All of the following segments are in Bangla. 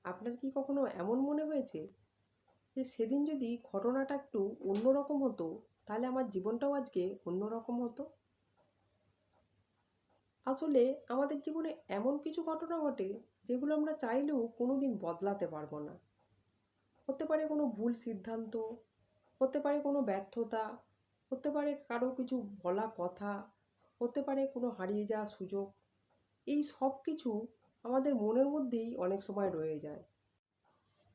আপনার কি কখনো এমন মনে হয়েছে যে সেদিন যদি ঘটনাটা একটু অন্যরকম হতো, তাহলে আমার জীবনটাও আজকে অন্যরকম হতো? আসলে আমাদের জীবনে এমন কিছু ঘটনা ঘটে যেগুলো আমরা চাইলেও কোনোদিন বদলাতে পারবো না। হতে পারে কোনো ভুল সিদ্ধান্ত, হতে পারে কোনো ব্যর্থতা, হতে পারে কারো কিছু বলা কথা, হতে পারে কোনো হারিয়ে যাওয়া সুযোগ। এই সব কিছু আমাদের মনের মধ্যেই অনেক সময় রয়ে যায়।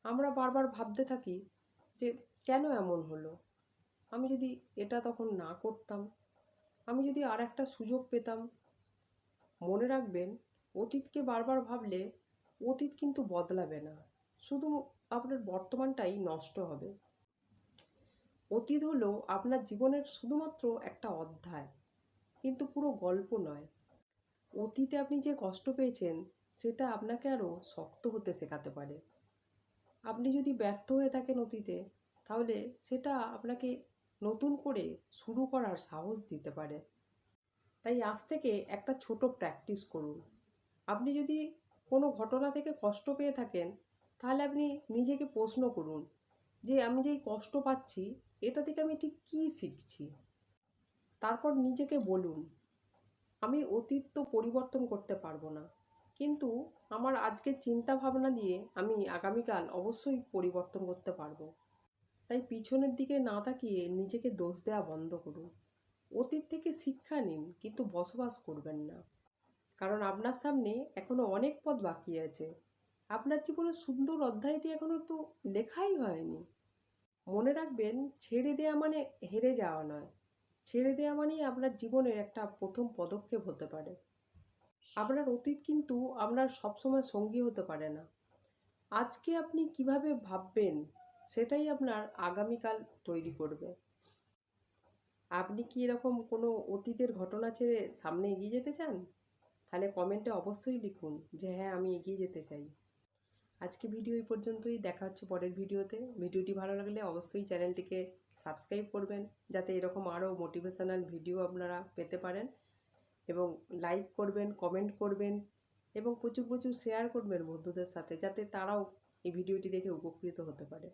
আমরা বারবার ভাবতে থাকি যে কেন এমন হলো, আমি যদি এটা তখন না করতাম, আমি যদি আর একটা সুযোগ পেতাম। মনে রাখবেন, অতীতকে বারবার ভাবলে অতীত কিন্তু বদলাবে না, শুধু আপনার বর্তমানটাই নষ্ট হবে। অতীত হলো আপনার জীবনের শুধুমাত্র একটা অধ্যায়, কিন্তু পুরো গল্প নয়। অতীতে আপনি যে কষ্ট পেয়েছেন সেটা আপনাকে আরও শক্ত হতে শেখাতে পারে। আপনি যদি ব্যর্থ হয়ে থাকেন অতীতে, তাহলে সেটা আপনাকে নতুন করে শুরু করার সাহস দিতে পারে। তাই আজ থেকে একটা ছোট প্র্যাকটিস করুন। আপনি যদি কোনো ঘটনা থেকে কষ্ট পেয়ে থাকেন, তাহলে আপনি নিজেকে প্রশ্ন করুন যে আমি যেই কষ্ট পাচ্ছি, এটা থেকে আমি ঠিক কী শিখছি। তারপর নিজেকে বলুন, আমি অতীত তো পরিবর্তন করতে পারবো না, কিন্তু আমার আজকের চিন্তা ভাবনা দিয়ে আমি আগামীকাল অবশ্যই পরিবর্তন করতে পারবো। তাই পিছনের দিকে না তাকিয়ে নিজেকে দোষ দেওয়া বন্ধ করুন। অতীত থেকে শিক্ষা নিন, কিন্তু বসবাস করবেন না। কারণ আপনার সামনে এখনও অনেক পথ বাকি আছে। আপনার জীবনের সুন্দর অধ্যায়টি এখনও তো লেখাই হয়নি। মনে রাখবেন, ছেড়ে দেওয়া মানে হেরে যাওয়া নয়। ছেড়ে দেওয়া মানেই আপনার জীবনের একটা প্রথম পদক্ষেপ হতে পারে। আপনার অতীত কিন্তু আপনার সবসময় সঙ্গী হতে পারে না। আজকে আপনি কিভাবে ভাববেন, সেটাই আপনার আগামীকাল তৈরি করবে। আপনি কি এরকম কোনো অতীতের ঘটনা ছেড়ে সামনে এগিয়ে যেতে চান? তাহলে কমেন্টে অবশ্যই লিখুন যে হ্যাঁ, আমি এগিয়ে যেতে চাই। আজকে ভিডিও এই পর্যন্তই, দেখা হচ্ছে পরের ভিডিওতে। ভিডিওটি ভালো লাগলে অবশ্যই চ্যানেলটিকে সাবস্ক্রাইব করবেন, যাতে এরকম আরও মোটিভেশনাল ভিডিও আপনারা পেতে পারেন। এবং লাইক করবেন, কমেন্ট করবেন এবং প্রচুর প্রচুর শেয়ার করবেন বন্ধুদের সাথে, যাতে তারাও এই ভিডিওটি দেখে উপকৃত হতে পারে।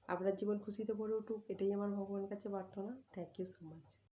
আপনার জীবন খুশিতে ভরে উঠুক, এটাই আমার ভগবানের কাছে প্রার্থনা। Thank you so much.